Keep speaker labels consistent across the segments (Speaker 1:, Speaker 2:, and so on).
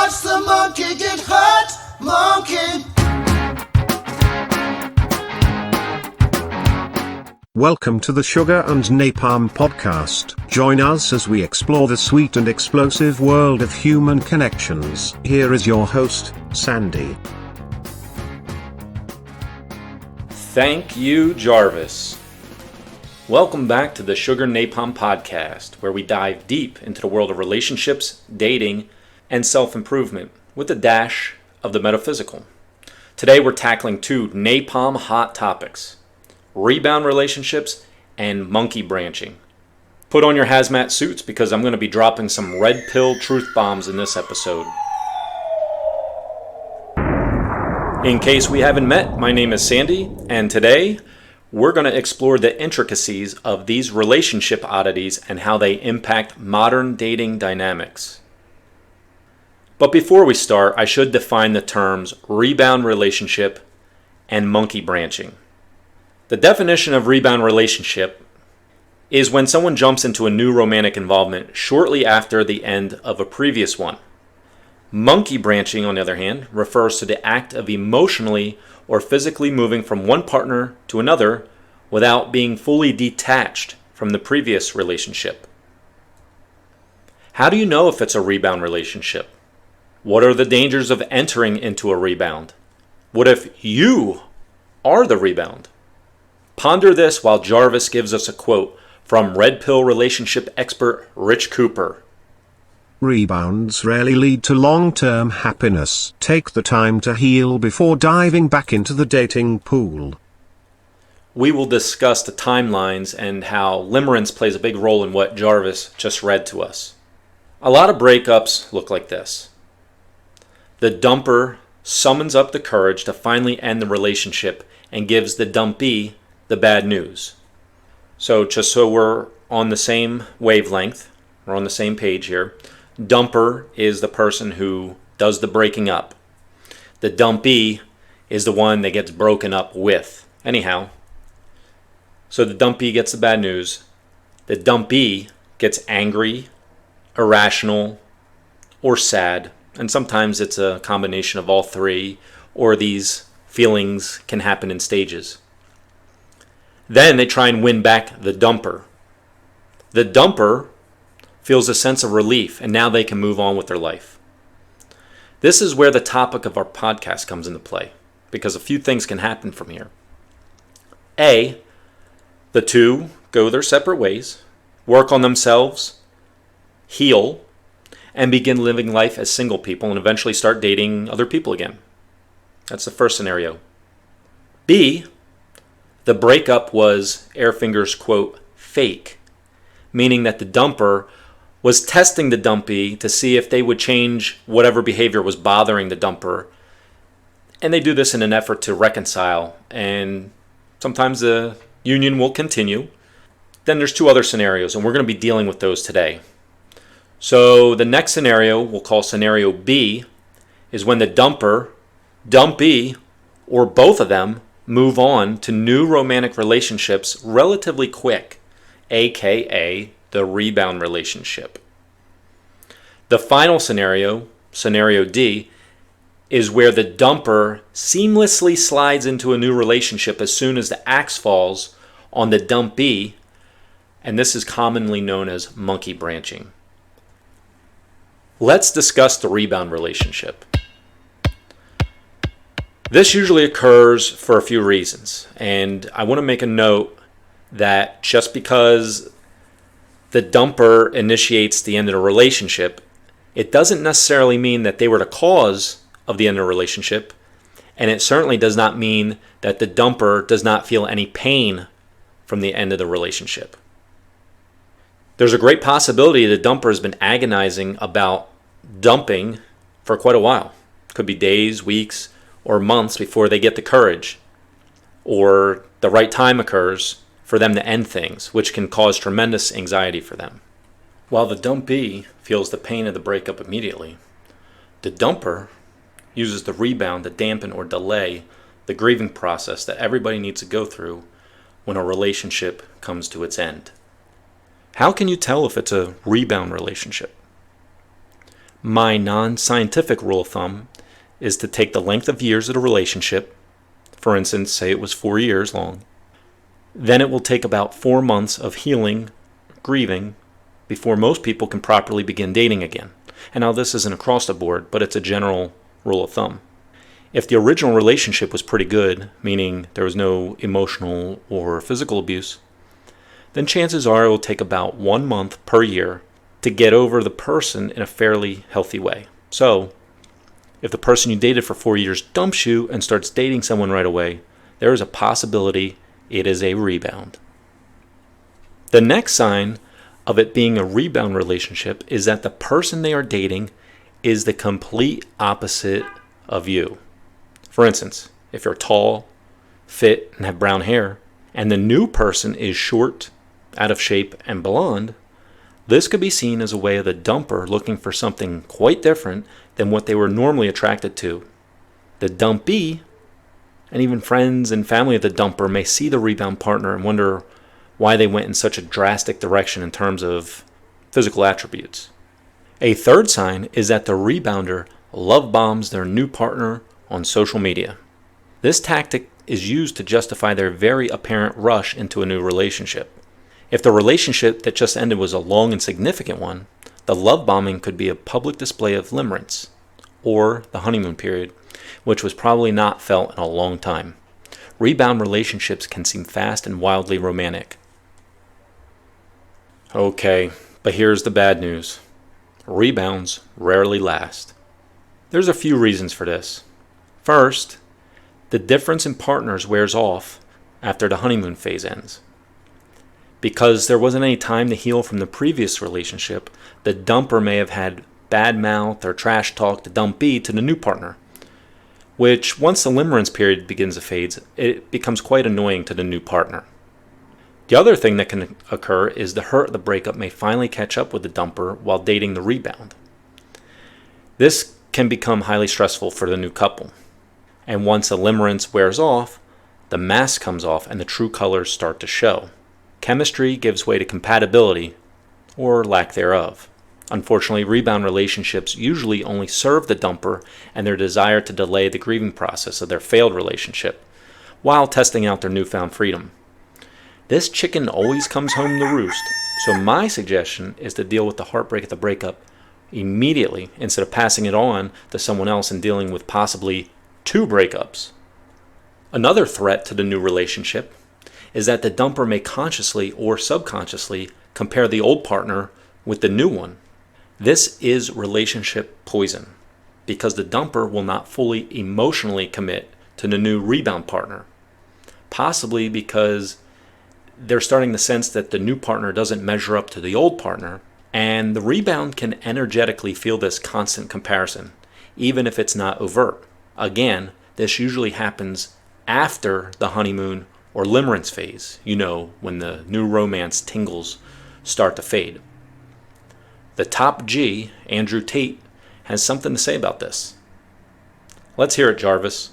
Speaker 1: watch the monkey get hurt, monkey.
Speaker 2: Welcome to the Sugar and Napalm Podcast. Join us as we explore the sweet and explosive world of human connections. Here is your host, Sandy.
Speaker 3: Thank you, Jarvis. Welcome back to the Sugar Napalm Podcast, where we dive deep into the world of relationships, dating, and self-improvement with a dash of the metaphysical. Today we're tackling two napalm hot topics: rebound relationships and monkey branching. Put on your hazmat suits because I'm going to be dropping some red pill truth bombs in this episode. In case we haven't met, my name is Sandy, and today we're going to explore the intricacies of these relationship oddities and how they impact modern dating dynamics. But before we start, I should define the terms rebound relationship and monkey branching. The definition of rebound relationship is when someone jumps into a new romantic involvement shortly after the end of a previous one. Monkey branching, on the other hand, refers to the act of emotionally or physically moving from one partner to another without being fully detached from the previous relationship. How do you know if it's a rebound relationship? What are the dangers of entering into a rebound? What if you are the rebound? Ponder this while Jarvis gives us a quote from Red Pill relationship expert Rich Cooper.
Speaker 2: Rebounds rarely lead to long-term happiness. Take the time to heal before diving back into the dating pool.
Speaker 3: We will discuss the timelines and how limerence plays a big role in what Jarvis just read to us. A lot of breakups look like this. The dumper summons up the courage to finally end the relationship and gives the dumpee the bad news. So just so we're on the same wavelength, we're on the same page here, dumper is the person who does the breaking up. The dumpee is the one that gets broken up with. Anyhow, so the dumpee gets the bad news. The dumpee gets angry, irrational, or sad. And sometimes it's a combination of all three, or these feelings can happen in stages. Then they try and win back the dumper. The dumper feels a sense of relief, and now they can move on with their life. This is where the topic of our podcast comes into play, because a few things can happen from here. A, the two go their separate ways, work on themselves, heal, and begin living life as single people and eventually start dating other people again. That's the first scenario. B, the breakup was, Airfinger's quote, fake, meaning that the dumper was testing the dumpee to see if they would change whatever behavior was bothering the dumper. And they do this in an effort to reconcile, and sometimes the union will continue. Then there's two other scenarios, and we're going to be dealing with those today. So the next scenario we'll call scenario B is when the dumper, dumpee, or both of them move on to new romantic relationships relatively quick, aka the rebound relationship. The final scenario, scenario D, is where the dumper seamlessly slides into a new relationship as soon as the axe falls on the dumpee, and this is commonly known as monkey branching. Let's discuss the rebound relationship. This usually occurs for a few reasons, and I want to make a note that just because the dumper initiates the end of the relationship, it doesn't necessarily mean that they were the cause of the end of the relationship, and it certainly does not mean that the dumper does not feel any pain from the end of the relationship. There's a great possibility the dumper has been agonizing about dumping for quite a while. Could be days, weeks, or months before they get the courage, or the right time occurs for them to end things, which can cause tremendous anxiety for them. While the dumpee feels the pain of the breakup immediately, the dumper uses the rebound to dampen or delay the grieving process that everybody needs to go through when a relationship comes to its end. How can you tell if it's a rebound relationship? My non-scientific rule of thumb is to take the length of years of the relationship. For instance, say it was 4 years long. Then it will take about 4 months of healing, grieving, before most people can properly begin dating again. And now this isn't across the board, but it's a general rule of thumb. If the original relationship was pretty good, meaning there was no emotional or physical abuse, then chances are it will take about 1 month per year to get over the person in a fairly healthy way. So, if the person you dated for 4 years dumps you and starts dating someone right away, there is a possibility it is a rebound. The next sign of it being a rebound relationship is that the person they are dating is the complete opposite of you. For instance, if you're tall, fit, and have brown hair, and the new person is short, out of shape, and blonde, this could be seen as a way of the dumper looking for something quite different than what they were normally attracted to. The dumpee, and even friends and family of the dumper, may see the rebound partner and wonder why they went in such a drastic direction in terms of physical attributes. A third sign is that the rebounder love bombs their new partner on social media. This tactic is used to justify their very apparent rush into a new relationship. If the relationship that just ended was a long and significant one, the love bombing could be a public display of limerence, or the honeymoon period, which was probably not felt in a long time. Rebound relationships can seem fast and wildly romantic. Okay, but here's the bad news. Rebounds rarely last. There's a few reasons for this. First, the difference in partners wears off after the honeymoon phase ends. Because there wasn't any time to heal from the previous relationship, the dumper may have had bad mouth or trash talk the dumpee to the new partner, which once the limerence period begins to fade, it becomes quite annoying to the new partner. The other thing that can occur is the hurt of the breakup may finally catch up with the dumper while dating the rebound. This can become highly stressful for the new couple. And once the limerence wears off, the mask comes off and the true colors start to show. Chemistry gives way to compatibility, or lack thereof. Unfortunately, rebound relationships usually only serve the dumper and their desire to delay the grieving process of their failed relationship, while testing out their newfound freedom. This chicken always comes home to roost, so my suggestion is to deal with the heartbreak of the breakup immediately instead of passing it on to someone else and dealing with possibly 2 breakups. Another threat to the new relationship is that the dumper may consciously or subconsciously compare the old partner with the new one. This is relationship poison because the dumper will not fully emotionally commit to the new rebound partner, possibly because they're starting to sense that the new partner doesn't measure up to the old partner, and the rebound can energetically feel this constant comparison, even if it's not overt. Again, this usually happens after the honeymoon or limerence phase, when the new romance tingles start to fade. The top G, Andrew Tate, has something to say about this. Let's hear it, Jarvis.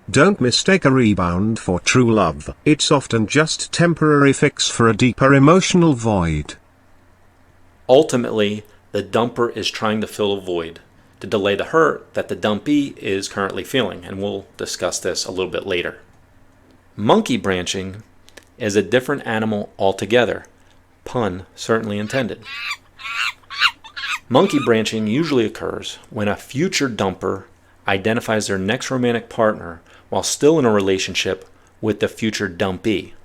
Speaker 2: Don't mistake a rebound for true love. It's often just a temporary fix for a deeper emotional void.
Speaker 3: Ultimately, the dumper is trying to fill a void, to delay the hurt that the dumpee is currently feeling, and we'll discuss this a little bit later. Monkey branching is a different animal altogether, pun certainly intended. Monkey branching usually occurs when a future dumper identifies their next romantic partner while still in a relationship with the future dumpee.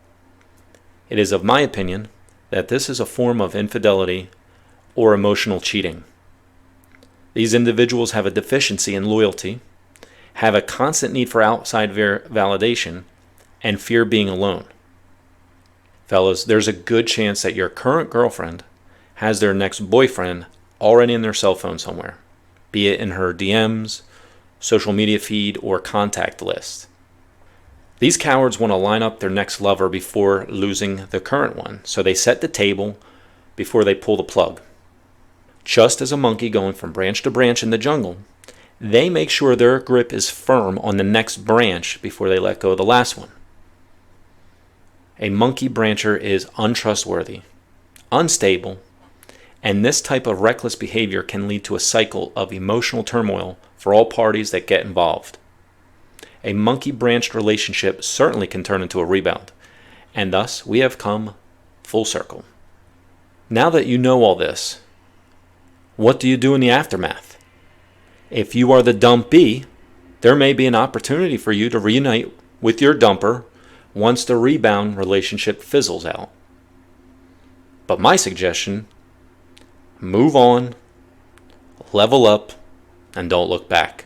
Speaker 3: It is of my opinion that this is a form of infidelity or emotional cheating. These individuals have a deficiency in loyalty, have a constant need for outside validation, and fear being alone. Fellas, there's a good chance that your current girlfriend has their next boyfriend already in their cell phone somewhere, be it in her DMs, social media feed, or contact list. These cowards want to line up their next lover before losing the current one, so they set the table before they pull the plug. Just as a monkey going from branch to branch in the jungle, they make sure their grip is firm on the next branch before they let go of the last one. A monkey brancher is untrustworthy, unstable, And this type of reckless behavior can lead to a cycle of emotional turmoil for all parties that get involved. A monkey-branched relationship certainly can turn into a rebound, and thus we have come full circle. Now that you know all this, what do you do in the aftermath? If you are the dumpee, there may be an opportunity for you to reunite with your dumper once the rebound relationship fizzles out. But my suggestion, move on, level up, and don't look back.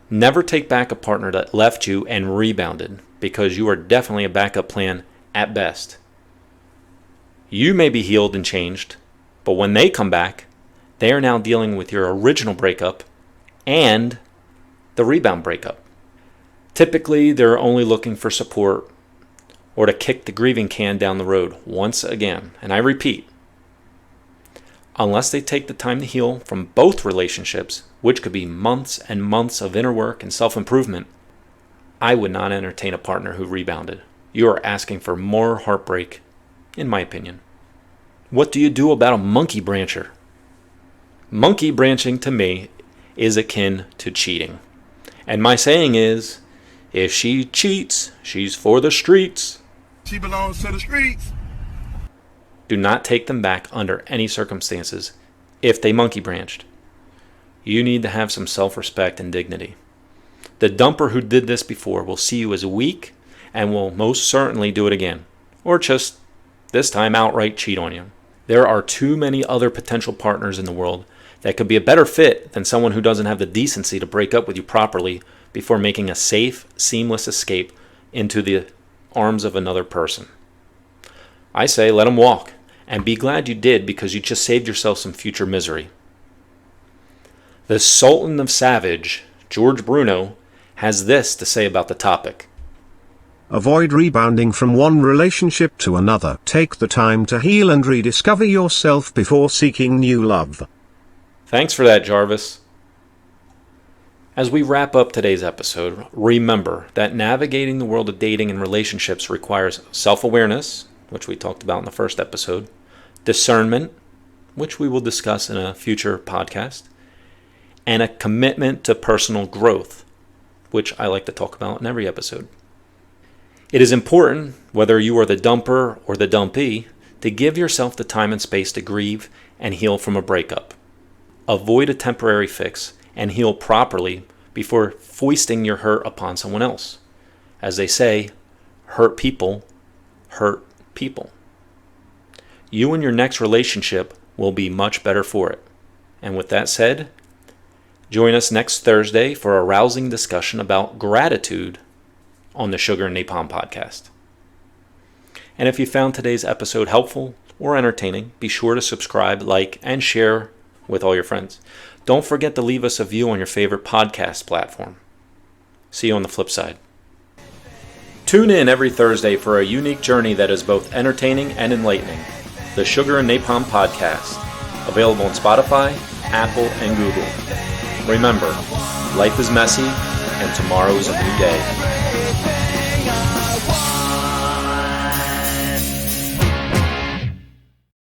Speaker 3: Never take back a partner that left you and rebounded, because you are definitely a backup plan at best. You may be healed and changed, but when they come back, they are now dealing with your original breakup and the rebound breakup. Typically, they're only looking for support or to kick the grieving can down the road once again. And I repeat, unless they take the time to heal from both relationships, which could be months and months of inner work and self-improvement, I would not entertain a partner who rebounded. You are asking for more heartbreak, in my opinion. What do you do about a monkey brancher? Monkey branching to me is akin to cheating. And my saying is, if she cheats, she's for the streets.
Speaker 1: She belongs to the streets.
Speaker 3: Do not take them back under any circumstances if they monkey branched. You need to have some self-respect and dignity. The dumper who did this before will see you as weak and will most certainly do it again, or just this time outright cheat on you. There are too many other potential partners in the world that could be a better fit than someone who doesn't have the decency to break up with you properly before making a safe, seamless escape into the arms of another person. I say let them walk, and be glad you did, because you just saved yourself some future misery. The Sultan of Savage, George Bruno, has this to say about the topic.
Speaker 2: Avoid rebounding from one relationship to another. Take the time to heal and rediscover yourself before seeking new love.
Speaker 3: Thanks for that, Jarvis. As we wrap up today's episode, remember that navigating the world of dating and relationships requires self-awareness, which we talked about in the first episode, discernment, which we will discuss in a future podcast, and a commitment to personal growth, which I like to talk about in every episode. It is important, whether you are the dumper or the dumpee, to give yourself the time and space to grieve and heal from a breakup. Avoid a temporary fix and heal properly before foisting your hurt upon someone else. As they say, hurt people hurt people. You and your next relationship will be much better for it. And with that said, join us next Thursday for a rousing discussion about gratitude on the Sugar Napalm Podcast. And if you found today's episode helpful or entertaining, be sure to subscribe, like, and share with all your friends. Don't forget to leave us a view on your favorite podcast platform. See you on the flip side. Tune in every Thursday for a unique journey that is both entertaining and enlightening. The Sugar and Napalm Podcast. Available on Spotify, Apple, and Google. Remember, life is messy, and tomorrow is a new day.